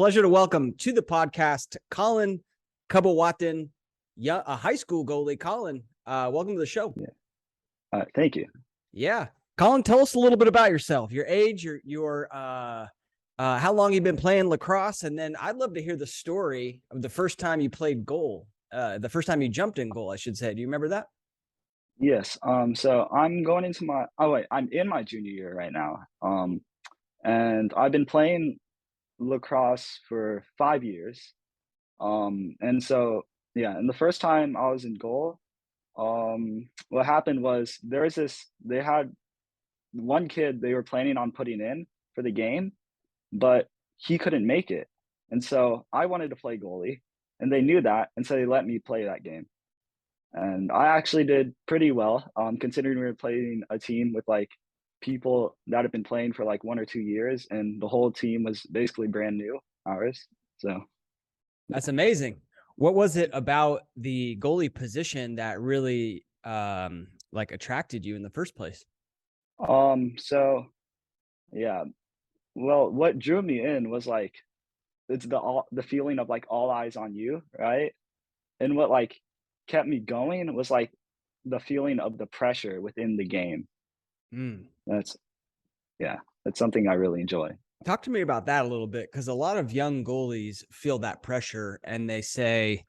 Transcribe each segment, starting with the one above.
Pleasure to welcome to the podcast, Colin Cabauatan, a high school goalie. Colin, welcome to the show. Thank you. Yeah. Colin, tell us a little bit about yourself, your age, your how long you've been playing lacrosse, and then I'd love to hear the story of the first time you played goal, the first time you jumped in goal, I should say. Do you remember that? Yes. So I'm going into I'm in my junior year right now. And I've been playing lacrosse for 5 years. And so yeah, and the first time I was in goal, what happened was they had one kid they were planning on putting in for the game, but he couldn't make it. And so I wanted to play goalie, and they knew that, and so they let me play that game. And I actually did pretty well, considering we were playing a team with like people that have been playing for like 1 or 2 years, and the whole team was basically brand new, ours. So That's amazing. What was it about the goalie position that really like attracted you in the first place? so yeah, well, what drew me in was like it's the feeling of like all eyes on you, right? And what like kept me going was like the feeling of the pressure within the game. Mm. That's yeah, that's something I really enjoy. Talk to me about that a little bit, because a lot of young goalies feel that pressure and they say,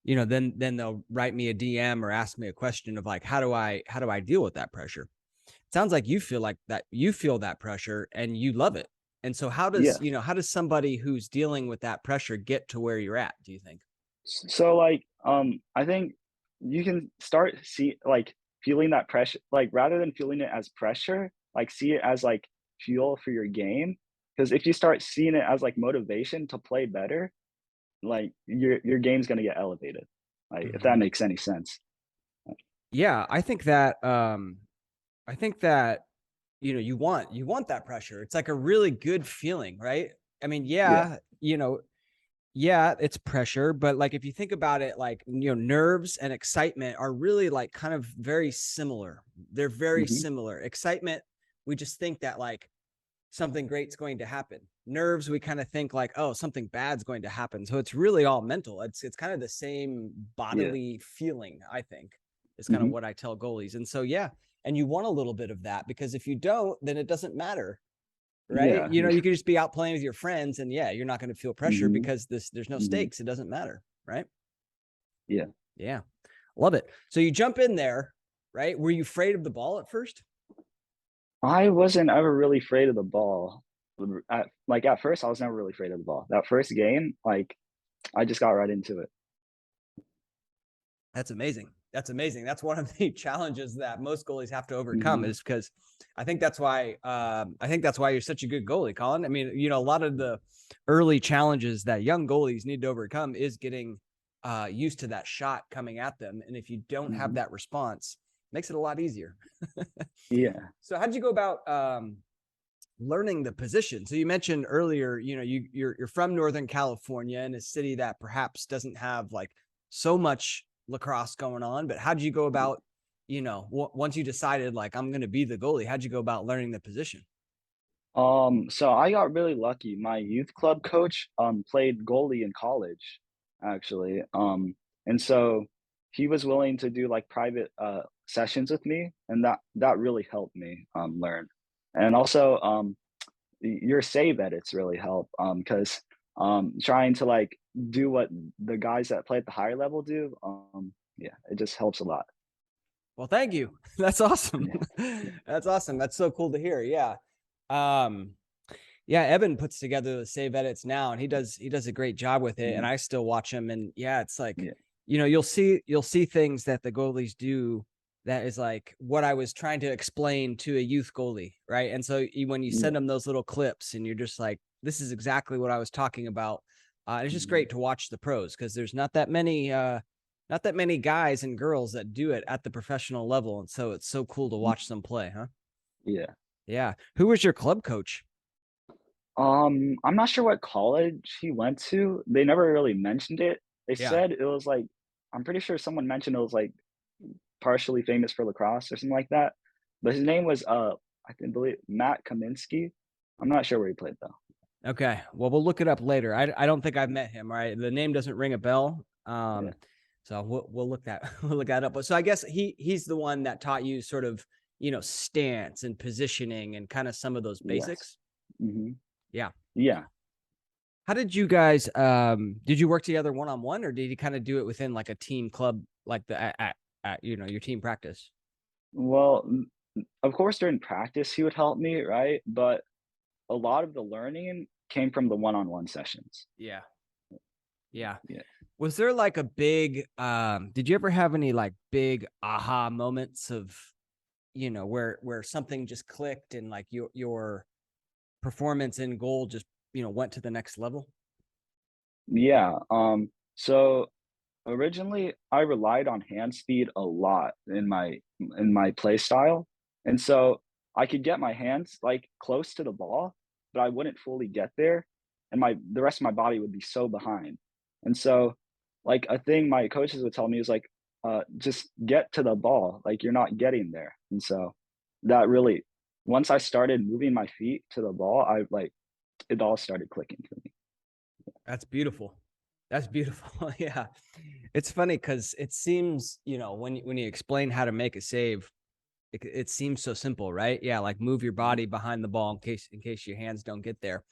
then they'll write me a DM or ask me a question of like, how do I deal with that pressure? It sounds like you feel that pressure and you love it. And so how Yeah. does somebody who's dealing with that pressure get to where you're at, do you think? So like I think you can start feeling that pressure, like rather than feeling it as pressure, like see it as like fuel for your game. Because if you start seeing it as like motivation to play better, like your game's gonna get elevated. Like if that Mhm. makes any sense. Yeah, I think that you want that pressure. It's like a really good feeling, right? I mean, Yeah. yeah, it's pressure, but like if you think about it, like nerves and excitement are really like kind of very similar. They're very Hmm. similar. Excitement, we just think that like something great's going to happen. Nerves, we kind of think like, oh, something bad's going to happen. So it's really all mental. It's kind of the same Yeah. bodily feeling, I think, is kind of Hmm. what I tell goalies. And so yeah, and you want a little bit of that, because if you don't, then it doesn't matter, right? Yeah. You could just be out playing with your friends and yeah, you're not going to feel pressure Hmm. because there's no Hmm. stakes. It doesn't matter, right? Yeah. Yeah. Love it. So you jump in there, right? Were you afraid of the ball at first? I wasn't ever really afraid of the ball. At first, I was never really afraid of the ball. That first game, like I just got right into it. That's amazing. That's amazing. That's one of the challenges that most goalies have to overcome, Hmm. is because I think that's why you're such a good goalie, Colin. I mean, a lot of the early challenges that young goalies need to overcome is getting used to that shot coming at them. And if you don't have Hmm. that response, it makes it a lot easier. Yeah. So how'd you go about learning the position? So you mentioned earlier, you're from Northern California, in a city that perhaps doesn't have like so much lacrosse going on, but how'd you go about, once you decided like I'm going to be the goalie, how'd you go about learning the position? So I got really lucky. My youth club coach played goalie in college, actually. And so he was willing to do like private sessions with me, and that really helped me learn. And also your save edits really help because trying to like do what the guys that play at the higher level do, yeah, it just helps a lot. Well, thank you. That's awesome. Yeah. That's awesome. That's so cool to hear. Yeah. Um, yeah, Evan puts together the save edits now, and he does a great job with it. And Mhm. I still watch him, and yeah, it's like, Yeah. you'll see things that the goalies do that is like what I was trying to explain to a youth goalie, right? And so when you send Yeah. them those little clips, and you're just like, this is exactly what I was talking about. It's just Mhm. great to watch the pros, because there's not that many guys and girls that do it at the professional level, and so it's so cool to watch them play, huh? Yeah. Yeah. Who was your club coach? I'm not sure what college he went to. They never really mentioned it. They Yeah. said it was like I'm pretty sure someone mentioned it was like partially famous for lacrosse or something like that. But his name was I can believe Matt Kaminsky. I'm not sure where he played though. Okay. Well, we'll look it up later. I don't think I've met him. Right. The name doesn't ring a bell. Yeah. So we'll look that we'll look that up. But so I guess he's the one that taught you sort of, stance and positioning and kind of some of those Yes. basics. Hmm. Yeah. Yeah. How did you guys did you work together one on one, or did you kind of do it within like a team club, like at your team practice? Well, of course, during practice, he would help me, right? But a lot of the learning came from the one-on-one sessions. Yeah. Yeah. Yeah. Was there like a big did you ever have any like big aha moments of, where something just clicked and like your performance in goal just, went to the next level? Yeah. So originally, I relied on hand speed a lot in my play style, and so I could get my hands like close to the ball, but I wouldn't fully get there, and my the rest of my body would be so behind. And so, like a thing my coaches would tell me is like, just get to the ball, like you're not getting there. And so that really, once I started moving my feet to the ball, I like it all started clicking for me. That's beautiful. That's beautiful. Yeah. It's funny because it seems, when you explain how to make a save, it seems so simple, right? Yeah, like move your Mhm. body behind the ball in case your hands don't get there.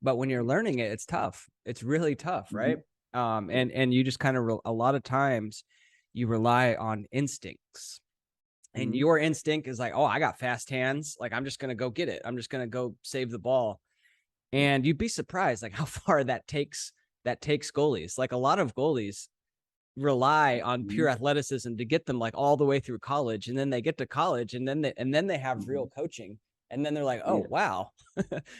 But when you're learning it, it's tough. It's really tough, right? Mhm. Yeah. And you just kind of a lot of times you rely on instincts. And Mhm. your instinct is like, oh, I got fast hands. Like I'm just gonna go get it. I'm just gonna go save the ball. Yeah. And you'd be surprised like how far that takes goalies. Like a lot of goalies rely on pure Mhm. athleticism to get them like all the way through college, and then they get to college, and then they have real Mhm. coaching, and then they're like, oh Yeah. wow,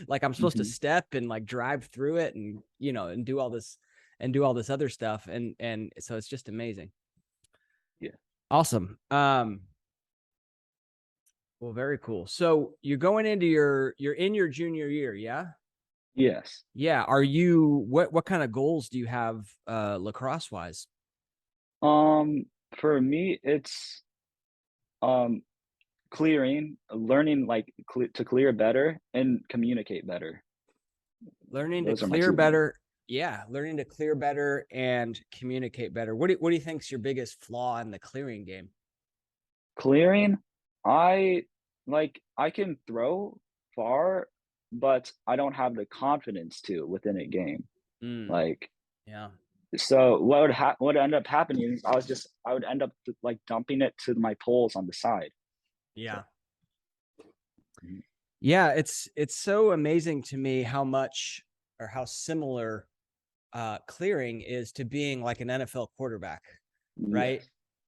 like I'm supposed to Mhm. step and like drive through it, and and do all this other stuff, and so it's just amazing. Yeah. Awesome. Well, very cool. So you're in your junior year, yeah? Yes. Yeah. What kind of goals do you have lacrosse wise? Um, for me, it's um learning like to clear better and communicate better. Learning to Those are my clear two goals. better. Yeah, learning to clear better and communicate better. What do you think's your biggest flaw in the clearing game? Clearing, I I can throw far, but I don't have the confidence to within a game. Mm, Like, yeah. so what would end up happening is I would end up like dumping it to my poles on the side. So Yeah. mhm. Yeah, it's so amazing to me how much or how similar clearing is to being like an NFL quarterback, right?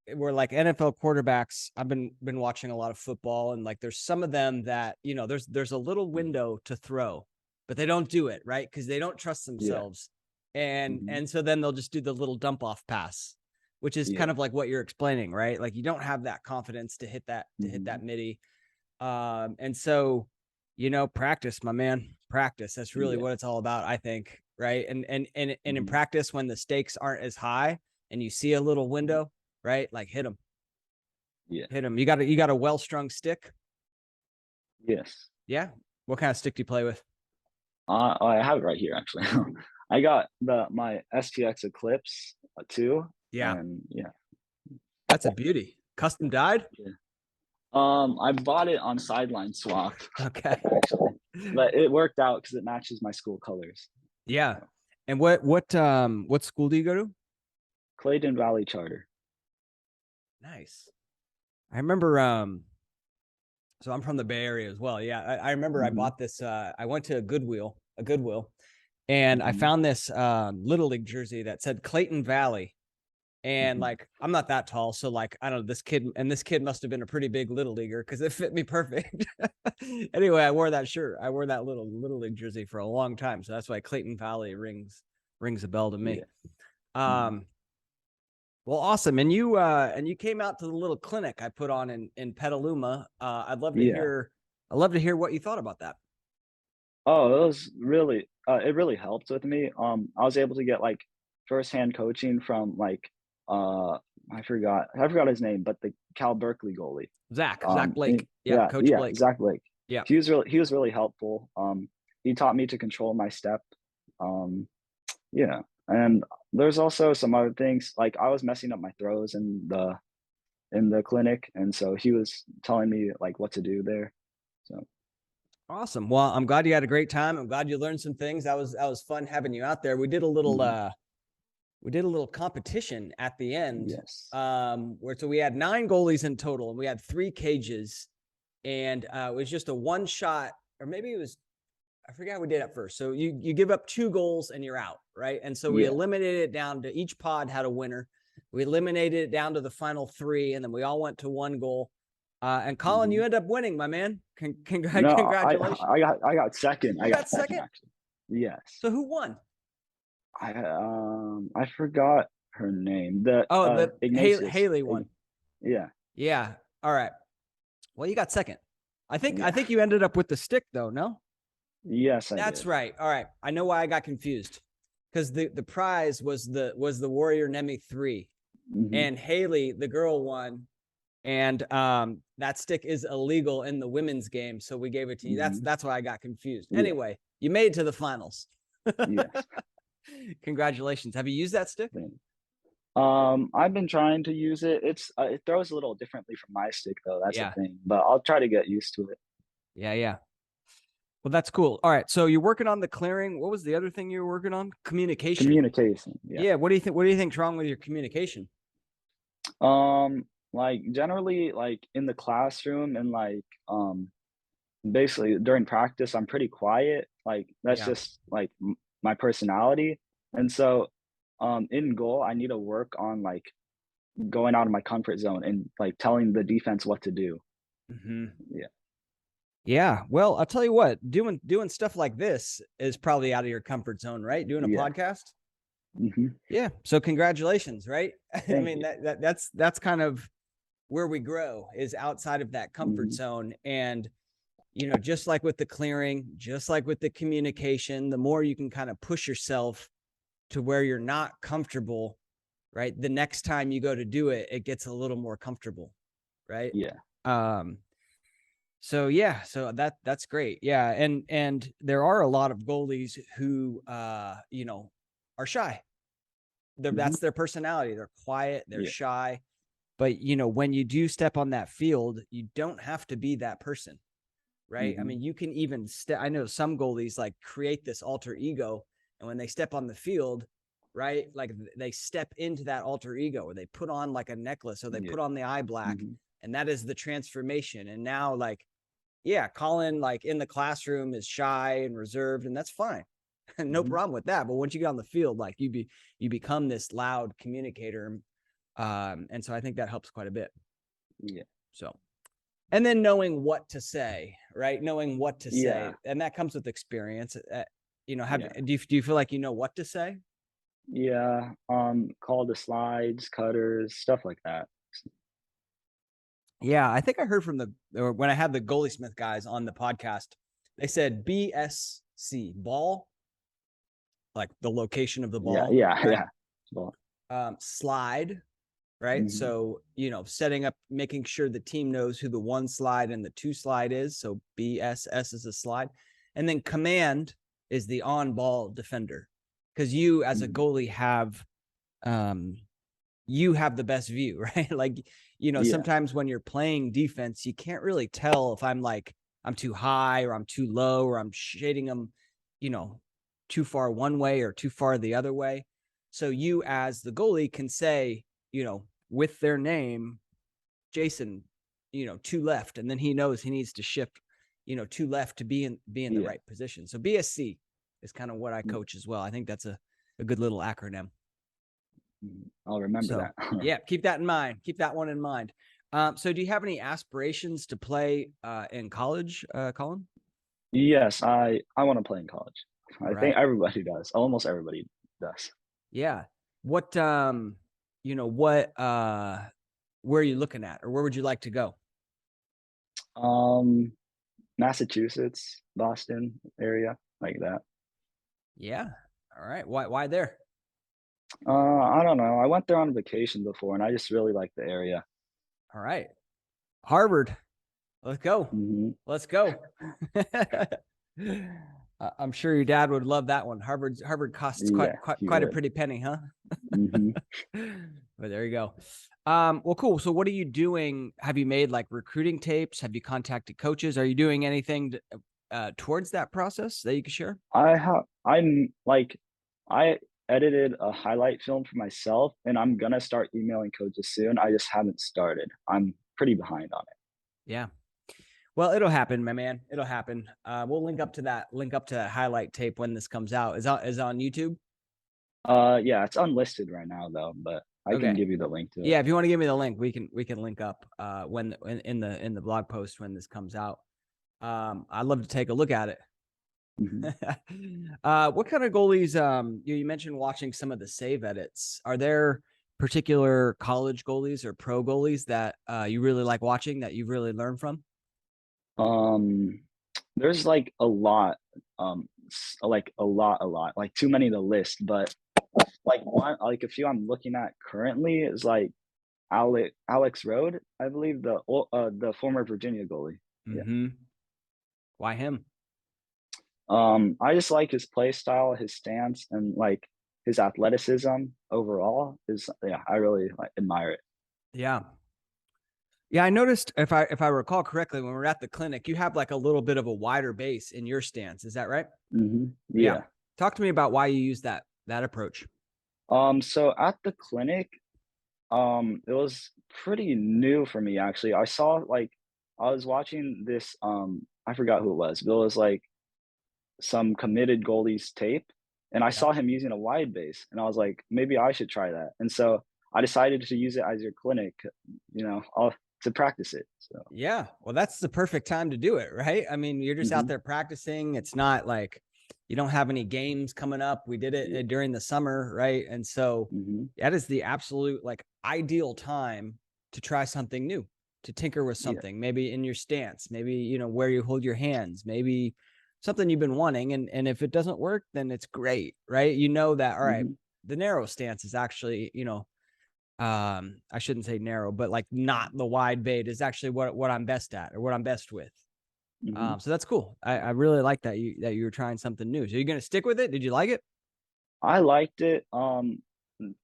Yes. Where like NFL quarterbacks, I've been watching a lot of football, and like there's some of them that, there's a little Mhm. window to throw, but they don't do it, right? Because they don't trust Yeah. themselves. And Mhm. and so then they'll just do the little dump off pass, which is kind Yeah. of like what you're explaining, right? Like you don't have that confidence to hit that Mhm. midi. And so, practice, my man, practice. That's really Yeah. what it's all about, I think, right? And in Mhm. practice, when the stakes aren't as high and you see a little Yeah. window, right? Like hit them, Yeah. hit them. You got a well strung stick, Yes. yeah. What kind of stick do you play with? I have it right here actually. I got my STX Eclipse, too, Yeah, and yeah, that's a beauty. Custom dyed. yeah. I bought it on Sideline Swap, Okay. actually, but it worked out because it matches my school colors. Yeah. So, And what school do you go to? Clayton Valley Charter. Nice. I remember so I'm from the Bay Area as well. Yeah, I remember I Mhm. bought this. I went to a Goodwill, and I Mhm. found this Little League jersey that said Clayton Valley. And Mhm. like, I'm not that tall. So like, I don't know, this kid must have been a pretty big little leaguer because it fit me perfect. Anyway, I wore that shirt. I wore that little league jersey for a long time. So that's why Clayton Valley rings a bell to me. Yeah. Mhm. Um, well, awesome. And you came out to the little clinic I put on in Petaluma. Yeah. I'd love to hear what you thought about that. Oh, it was really it really helped with me. I was able to get, like, firsthand coaching from, like, uh, I forgot his name, but the Cal Berkeley goalie. Zach And Blake. Yeah, yeah, Coach yeah, Blake. Zach Blake. Yeah. He was really helpful. he taught me to control my step. Um, yeah, and there's also some other things, like, I was messing up my throws in the clinic, and so he was telling me, like, what to do there, so Awesome. Well, I'm glad you had a great time. I'm glad you learned some things. That was fun having you out there. mhm, We did a little competition at the end. yes. Where so we had 9 goalies in total and we had 3 cages, and it was just a one shot, or maybe it was, I forget how we did at first. So you give up 2 goals and you're out, right? And so we Yeah, eliminated it down to, each pod had a winner. We eliminated it down to the final 3, and then we all went to 1 goal. And Colin, you mhm. end up winning, my man. No, Congratulations. I got second. I You got got second, second? actually. Yes. So who won? I forgot her name. The Oh, the Ignatius. Haley won. Yeah. Yeah. All right. Well, you got second. I Yeah. think you ended up with the stick though, no? Yes, I That's did. right. All right. I know why I got confused. Because the prize was the Warrior Nemi 3. Hmm. And Haley, the girl, won. And that stick is illegal in the women's game, so we gave it to you. Hmm. That's why I got confused. Yeah. Anyway, you made it to the finals. Yes. Congratulations. Have you used that stick? I've been trying to use it. It throws a little differently from my stick though. That's the Yeah. thing. But I'll try to get used to it. Yeah, yeah. Well, that's cool. All right. So you're working on the clearing. What was the other thing you were working on? Communication. Communication. Yeah. Yeah. What do you think? What do you think's wrong with your communication? Like generally, like in the classroom and like basically during practice, I'm pretty quiet. Like that's Yeah. just like my personality. And so in goal, I need to work on like going out of my comfort zone and like telling the defense what to do. Hmm. Yeah. Yeah. Well, I'll tell you what, doing stuff like this is probably out of your comfort zone, right? Doing a Yeah. podcast. Hmm. Yeah. So congratulations, right? I Thank mean, you. that's kind of where we grow, is outside of that comfort Hmm. zone. And just like with the clearing, just like with the communication, the more you can kind of push yourself to where you're not comfortable, right? The next time you go to do it, it gets a little more comfortable, right? Yeah. Um, so yeah, so that's great. Yeah, and there are a lot of goalies who are shy. Hmm. That's their personality. They're quiet, they're Yeah. shy. But when you do step on that field, you don't have to be that person, right? I Hmm. mean, you can even I know some goalies like create this alter ego, and when they step on the field, right, like they step into that alter ego, or they put on like a necklace, or they Yeah. put on the eye black, Hmm. and that is the transformation. And now, like, yeah, Colin, like in the classroom, is shy and reserved, and that's fine. No Hmm. problem with that. But once you get on the field, like you become this loud communicator. And so I think that helps quite a bit. Yeah. So, and then knowing what to say, right? Knowing what to say, Yeah. and that comes with experience. Yeah. Do you feel like you know what to say? Yeah. Call the slides, cutters, stuff like that. Yeah, I think I heard from or when I had the Goalie Smith guys on the podcast, they said BSC, ball, like the location of the Yeah. ball, Yeah. right? Yeah. Well, Slide, right? mhm. So, setting up, making sure the team knows who the 1 slide and the 2 slide is. So BSS is a slide. And then command is the on ball defender. Because you as a Mhm. goalie you have the best view, right? Like, Yeah. sometimes when you're playing defense, you can't really tell if I'm too high or I'm too low, or I'm shading them, you know, too far one way or too far the other way. So you as the goalie can say, with their name, Jason, to left, and then he knows he needs to shift, to left to be in the Yeah. right position. So BSC is kind of what I Mm, coach as well. I think that's a good little acronym. I'll remember So that. yeah, keep that in mind. Keep that one in mind. So do you have any aspirations to play in college, Colin? Yes, I wanna play in college. I think Right. everybody does. Almost everybody does. Yeah. What what where are you looking at, or where would you like to go? Um, Massachusetts, Boston area, like that. Yeah. All right. Why there? I don't know. I went there on vacation before, and I just really like the area. All right. Harvard. Let's go. Mhm. Let's go. I'm sure your dad would love that one. Harvard costs quite Yeah, quite he quite a would. pretty penny, huh? Hmm. But there you go. Well, cool. So what are you doing? Have you made like recruiting tapes? Have you contacted coaches? Are you doing anything towards that process that you can share? I'm like, I edited a highlight film for myself, and I'm gonna start emailing coaches soon. I just haven't started. I'm pretty behind on it. Yeah. Well, it'll happen, my man. It'll happen. We'll link up to that highlight tape when this comes out. Is it on YouTube? Yeah, it's unlisted right now though, but I can Okay. give you the link to it. Yeah, if you want to give me the link, we can link up when in the blog post when this comes out. I'd love to take a look at it. Mhm. What kind of goalies? You mentioned watching some of the save edits. Are there particular college goalies or pro goalies that you really like watching that you've really learned from? Um, there's like a lot, like a lot, like too many to list. But like one, like a few I'm looking at currently is like Alex Road, I believe the former Virginia goalie. Yeah. Mm-hmm. Why him? I just like his play style, his stance, and like his athleticism overall is, yeah, I really like admire it. Yeah. Yeah, I noticed if I recall correctly, when we were at the clinic, you have like a little bit of a wider base in your stance. Is that right? Yeah. Yeah. Talk to me about why you use that approach. So at the clinic, it was pretty new for me actually. I saw like I was watching this I forgot who it was, but it was like some committed goalies tape, and I Yeah. saw him using a wide base, and I was like, maybe I should try that. And so I decided to use it as your clinic, to practice it. So Yeah. Well, that's the perfect time to do it, right? I mean, you're just out hmm there practicing. It's not like you don't have any games coming up. We did it yeah. during the summer, right? And so Hmm. that is the absolute like ideal time to try something new, to tinker with Yeah. something, maybe in your stance, maybe, where you hold your hands, maybe something you've been wanting. And if it doesn't work, then it's great, right? You know that, all right, Hmm. the narrow stance is actually, I shouldn't say narrow, but like not the wide bait is actually what I'm best at or what I'm best with. Hmm. So that's cool. I really like that you were trying something new. So you're gonna stick with it? Did you like it? I liked it.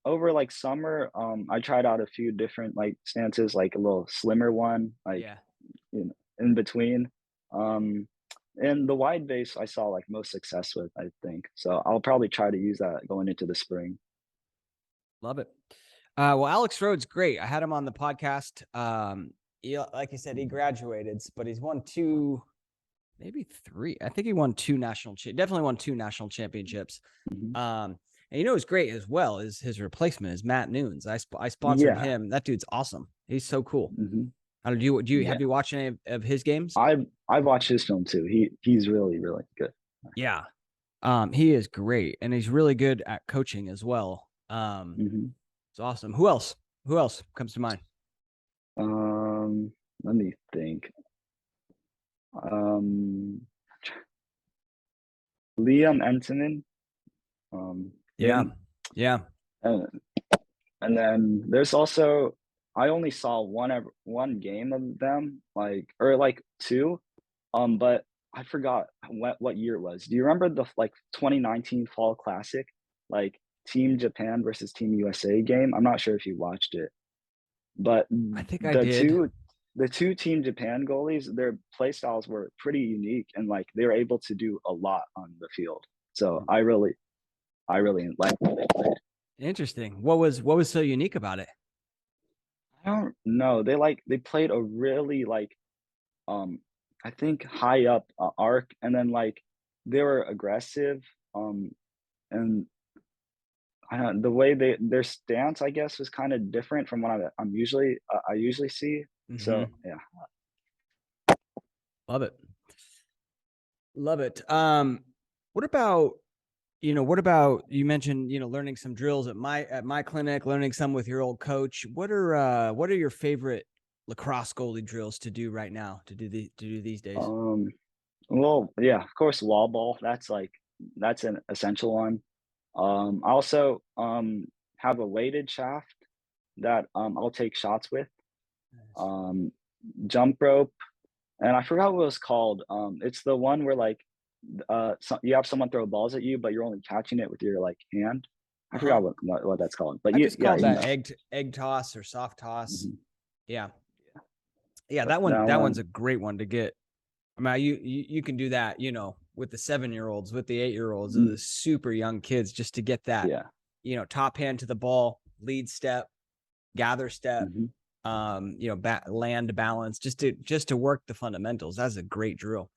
Over like summer, I tried out a few different like stances, like a little slimmer one, like Yeah, in between. Um, and the wide base I saw like most success with, I think. So I'll probably try to use that going into the spring. love it. Well, Alex Rhodes, great. I had him on the podcast. Like you said, he graduated, but he's won two, maybe three. I think he won two definitely won two national championships. Hmm. And what's great as well is his replacement is Matt Nunes. I sponsored Yeah. him. That dude's awesome. He's so cool. Hmm. Do you Yeah. have you watched any of his games? I've watched his film too. He's really, really good. Yeah. He is great, and he's really good at coaching as well. Hmm. It's awesome. Who else? Who else comes to mind? Um, Let me think. Um, Liam Entonen, Yeah, him, yeah, and and then there's also I only saw one game of them, like or like two, but I forgot what year it was. Do you remember the like 2019 Fall Classic, like Team Japan versus Team USA game? I'm not sure if you watched it, but I think I did. the two Team Japan goalies, their play styles were pretty unique, and like they were able to do a lot on the field. So I really like what they played. Interesting. What was so unique about it? I don't know. They played a really like um I think high up arc, and then like they were aggressive, and I don't the way their stance I guess was kind of different from what I usually see. So Hmm. yeah. Love it. Love it. What about you mentioned learning some drills at my clinic, learning some with your old coach. What are your favorite lacrosse goalie drills to do right now to do these days? Um well, yeah, of course wall ball. That's an essential one. I also have a weighted shaft that I'll take shots with. Nice. Um Jump rope, and I forgot what it was called. It's the one where like so you have someone throw balls at you, but you're only catching it with your like hand. I Uh-huh. forgot what that's called, but I just yeah, called you that know. egg toss or soft toss. Mhm. Yeah. Yeah, But that that one's one, a great one to get. I mean, you can do that, with the 7-year-olds, with the 8-year-olds, the mm, super young kids, just to get that, yeah, top hand to the ball, lead step, gather step, hmm land balance, just to work the fundamentals. That's a great drill.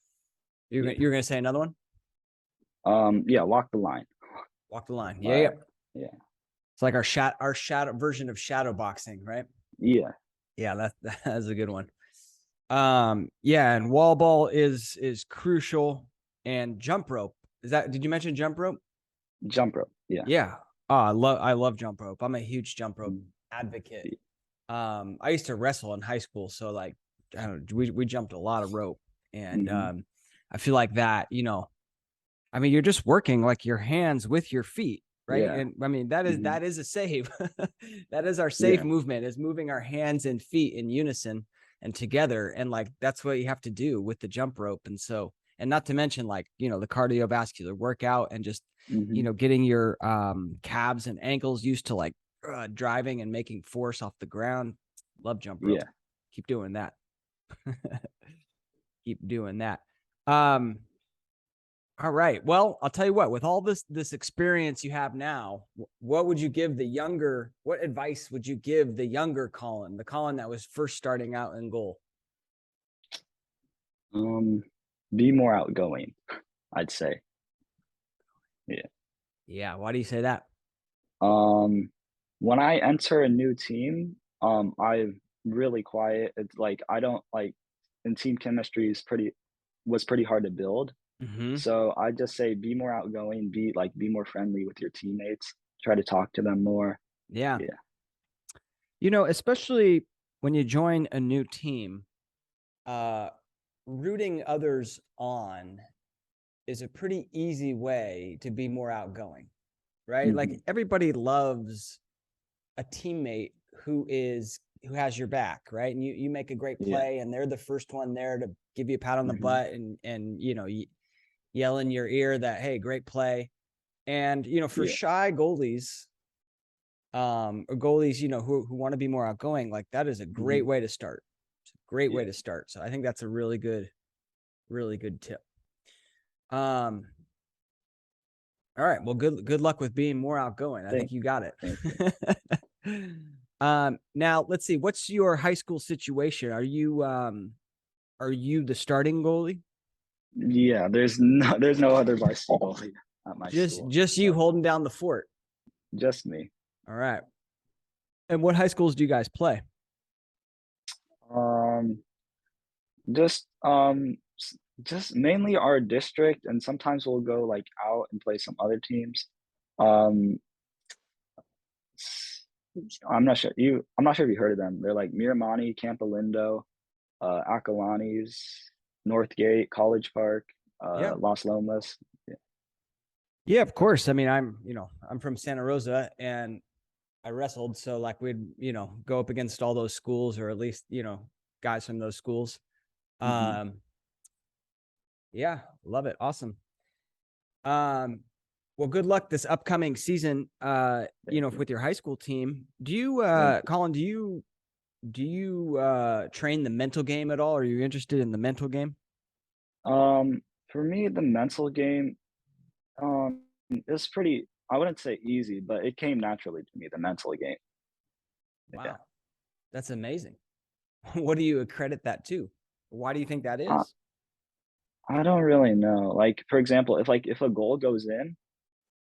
yeah, You're gonna say another one? yeah, walk the line. Walk the line. Yeah, yeah. Like, yeah, It's like our shadow version of shadow boxing, right? yeah, Yeah, that's a good one. Yeah, and wall ball is crucial, and jump rope. Did you mention jump rope? jump rope. Yeah, Yeah. Oh, I love jump rope. I'm a huge jump rope mm, advocate. I used to wrestle in high school, so like I don't know, we jumped a lot of rope, and mm-hmm, I feel like that, I mean, you're just working like your hands with your feet, right? yeah, And I mean, that is hmm that is a save. That is our save yeah, movement, is moving our hands and feet in unison and together. And like that's what you have to do with the jump rope. And so, and not to mention like, the cardiovascular workout, and just, hmm getting your calves and ankles used to like driving and making force off the ground. Love jump rope. yeah. Keep doing that. Keep doing that. Um, all right. Well, I'll tell you what, with all this experience you have now, what advice would you give the younger Colin, the Colin that was first starting out in goal? Um, be more outgoing, I'd say. Yeah. Yeah. Why do you say that? Um, when I enter a new team, I'm really quiet. It's like I don't like, and team chemistry was pretty hard to build. Hmm. So I just say be more outgoing, be more friendly with your teammates, try to talk to them more. Yeah. Yeah. Especially when you join a new team, uh, rooting others on is a pretty easy way to be more outgoing, right? Like hmm everybody loves a teammate who has your back, right? And you make a great Yeah. play, and they're the first one there to give you a pat on the hmm butt, and yell in your ear that, hey, great play. And for Yeah. shy goalies, or goalies, who want to be more outgoing, like that is a great hmm way to start. It's a great way Yeah. to start. So I think that's a really good tip. Um, all right. Well, good luck with being more outgoing. I think Thank you got it. thank you. Now let's see. What's your high school situation? Are you the starting goalie? Yeah, there's no other varsity goalie at my school. Just you So holding down the fort. just me. All right. And what high schools do you guys play? Um, just just mainly our district, and sometimes we'll go like out and play some other teams. Um, s- I'm not sure if you heard of them. They're like Miramani, Campolindo, Acalanes, Northgate, College Park, Yeah. Los Lomas. Yeah. Yeah, of course. I mean, I'm from Santa Rosa, and I wrestled, so like we'd, go up against all those schools, or at least, guys from those schools. hmm Um, yeah, love it. Awesome. Um, well, good luck this upcoming season, Thank you. with your high school team. Do you, Thank you. Colin, do you train the mental game at all? Are you interested in the mental game? For me, the mental game, is pretty. I wouldn't say easy, but it came naturally to me. The mental game. Yeah. Wow, that's amazing. What do you accredit that to? Why do you think that Uh, is? I don't really know. Like for example, if a goal goes in,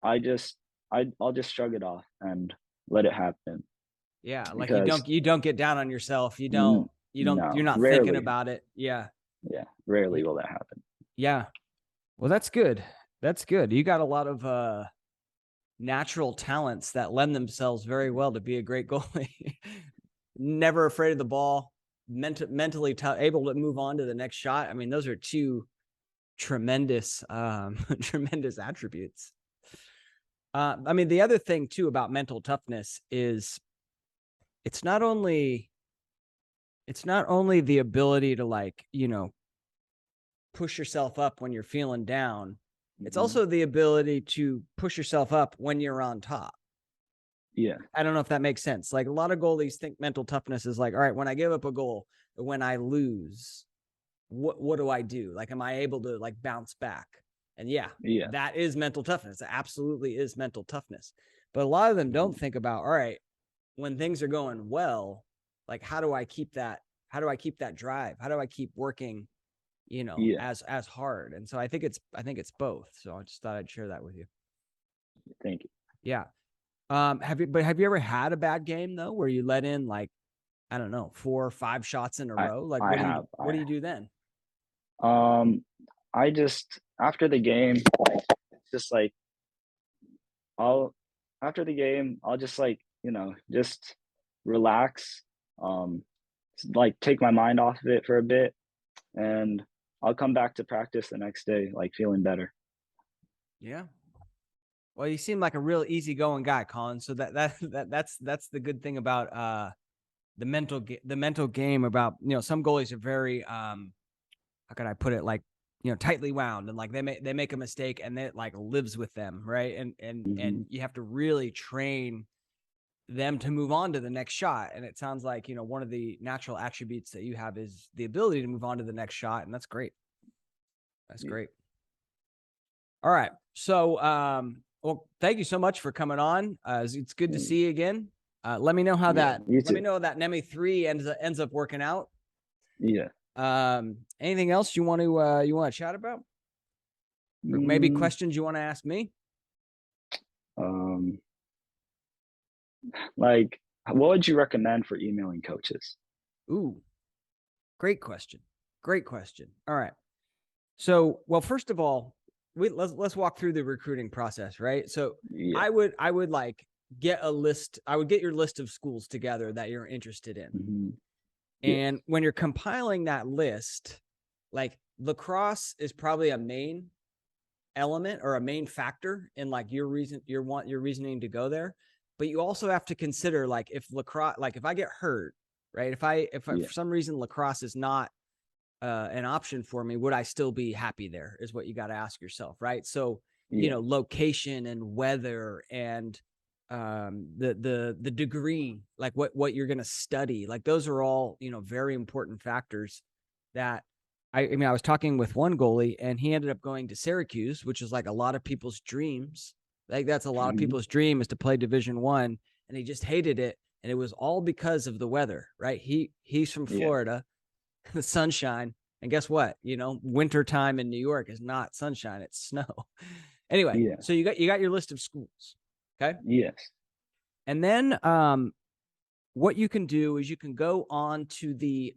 I just I'll just shrug it off and let it happen Yeah, like you because don't you don't get down on yourself. You're no, not thinking rarely. about it. Yeah. Yeah, rarely will that happen. Yeah. Well, that's good. That's good. You got a lot of natural talents that lend themselves very well to be a great goalie. Never afraid of the ball, mentally able to move on to the next shot. I mean, those are two tremendous tremendous attributes. I mean, the other thing too about mental toughness is it's not only it's not only the ability to like, push yourself up when you're feeling down. It's Mhm. also the ability to push yourself up when you're on top. Yeah. I don't know if that makes sense. Like a lot of goalies think mental toughness is like, all right, when I give up a goal, or when I lose, what do I do? Like, am I able to like bounce back? And yeah, Yeah. that is mental toughness. It absolutely is mental toughness. But a lot of them don't think about, all right, when things are going well, like how do I keep that? How do I keep that drive? How do I keep working, Yeah. as hard? And so I think it's both. So I just thought I'd share that with you. Thank you. Yeah. Have you ever had a bad game though, where you let in like, I don't know, 4 or 5 shots in a I row? Like, I have. what do you do then? I just after the game, like, it's just like I'll after the game, I'll just like, just relax, like take my mind off of it for a bit, and I'll come back to practice the next day, like feeling better. Yeah. Well, you seem like a real easygoing guy, Colin. So that's the good thing about the mental game about, some goalies are very how can I put it, like, tightly wound, and like they make a mistake and it like lives with them, right? Hmm. And you have to really train them to move on to the next shot. And it sounds like, one of the natural attributes that you have is the ability to move on to the next shot, and that's great. That's Yeah. great. All right. So well, thank you so much for coming on. It's good to see you again. Let me know how Yeah. You let me too. know that NEMI 3 ends up working out. Yeah. Anything else you want to chat about? Or maybe Mm, questions you want to ask me? um, like, what would you recommend for emailing coaches? Ooh, great question. Great question. All right. So, well, first of all, let's walk through the recruiting process, right? So, Yeah. I would like get a list. I would get your list of schools together that you're interested in. Hmm. Yes. And when you're compiling that list, like lacrosse is probably a main element or a main factor in like your reasoning to go there. But you also have to consider, like, if lacrosse, like if I get hurt, right? If I, Yeah. for some reason lacrosse is not an option for me, would I still be happy there? Is what you got to ask yourself, right? So, Yeah. location and weather and the degree, like what you're going to study, like those are all, very important factors that I mean, I was talking with one goalie and he ended up going to Syracuse, which is like a lot of people's dreams. Like that's a lot of Hmm. people's dream, is to play Division 1, and he just hated it. And it was all because of the weather, right? He's from Yeah. Florida, the sunshine. And guess what? Winter time in New York is not sunshine, it's snow. Anyway, Yeah. so you got your list of schools. Okay. Yes. And then what you can do is you can go on to the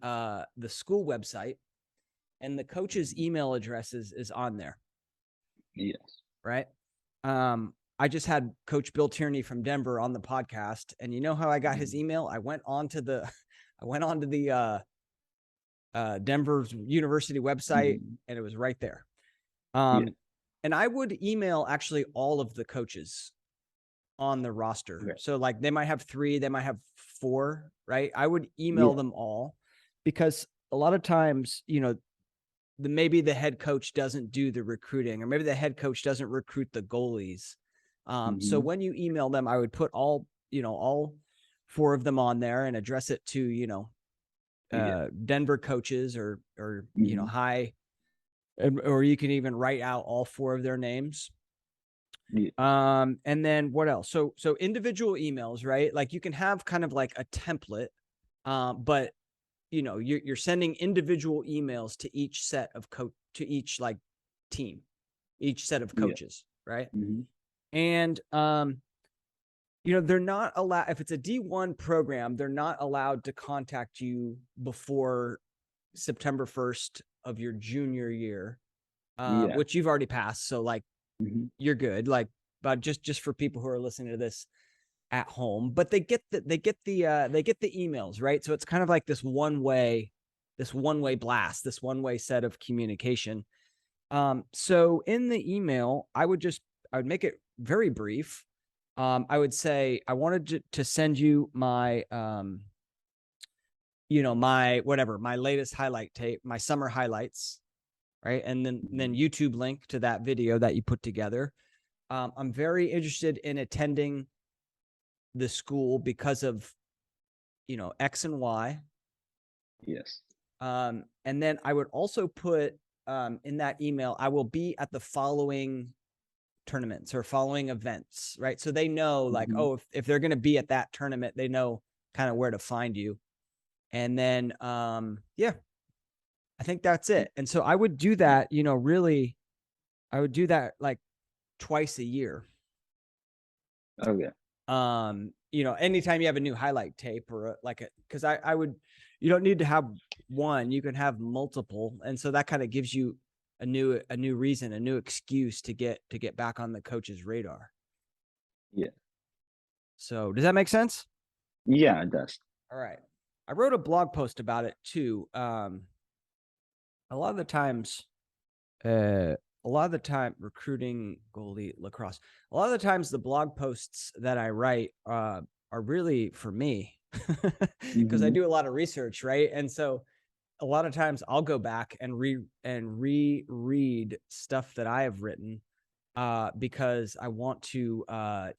school website, and the coach's email addresses is on there, Yes. right? I just had Coach Bill Tierney from Denver on the podcast, and you know how I got his Mhm. email? I went onto the I went onto the Denver's university website, Mhm. and it was right there. Yeah. And I would email actually all of the coaches on the roster. Okay. So like they might have 3, they might have 4, right? I would email Yeah. them all, because a lot of times, maybe the head coach doesn't do the recruiting, or maybe the head coach doesn't recruit the goalies. So Mhm. when you email them, I would put all 4 of them on there and address it to, Yeah. Denver coaches, or Mhm. high, or you can even write out all 4 of their names. Yeah. And then what else? So individual emails, right? Like you can have kind of like a template, but you're sending individual emails to each set of to each like team, each set of Yeah. coaches, right? Mhm. And they're not allowed, if it's a D1 program, they're not allowed to contact you before September 1st of your junior year, Yeah. which you've already passed. So like Mhm. you're good. Like, but just for people who are listening to this at home, but they get the emails, right? So it's kind of like this one way blast, this one way set of communication. So in the email, I would make it very brief. I would say I wanted to send you my my latest highlight tape, my summer highlights. right? And then YouTube link to that video that you put together. I'm very interested in attending the school because of, X and Y. Yes. And then I would also put in that email, I will be at the following tournaments or following events, right? So they know like, oh, if they're going to be at that tournament, they know kind of where to find you. And then, yeah, I think that's it. And so I would do that, really, I would do that like twice a year. Okay. Anytime you have a new highlight tape or because I would, you don't need to have one, you can have multiple. And so that kind of gives you a new reason, a new excuse to get back on the coach's radar. Yeah. So does that make sense? Yeah, it does. All right. I wrote a blog post about it too. A lot of the time recruiting goalie lacrosse, a lot of the times the blog posts that I write are really for me because I do a lot of research, right? And so a lot of times I'll go back and reread stuff that I have written because I want to, I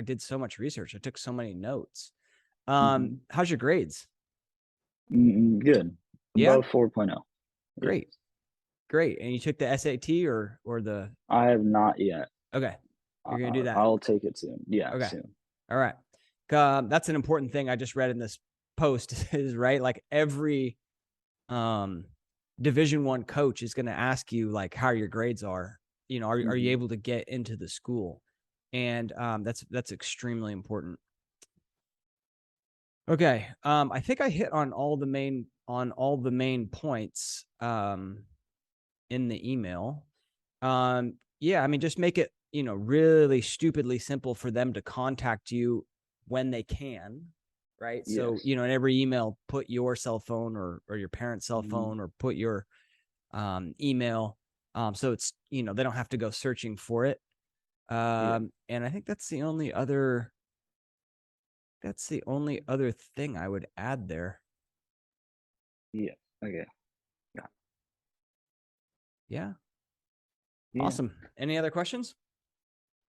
did so much research. I took so many notes. How's your grades? Good. Yeah. Both 4.0. Great. Yes. Great. And you took the SAT or the? I have not yet. Okay. You're going to do that. I'll take it soon. Yeah, okay. soon. All right. That's an important thing I just read in this post is right. Like every Division I coach is going to ask you like how your grades are, are you able to get into the school? And that's extremely important. Okay. I think I hit on all the main points in the email. Yeah, I mean, just make it, really stupidly simple for them to contact you when they can, right? Yes. So, in every email, put your cell phone or your parent's cell phone or put your email. So it's, they don't have to go searching for it. And I think that's the only other thing I would add there. Yeah. Okay. Yeah. Yeah. Awesome. Any other questions?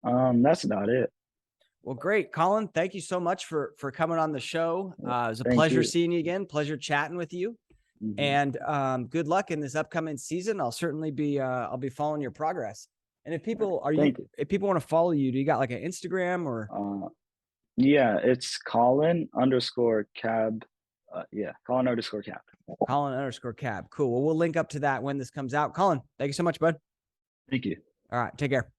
That's about it. Well, great. Colin, thank you so much for coming on the show. It was a Thank pleasure you. seeing you again. Pleasure chatting with you. And good luck in this upcoming season. I'll certainly be I'll be following your progress. And if people if people want to follow you, do you got like an Instagram or? Yeah, it's Colin_Cab. Colin_Cab. Colin_Cab. Cool. Well, we'll link up to that when this comes out. Colin, thank you so much, bud. Thank you. All right. Take care.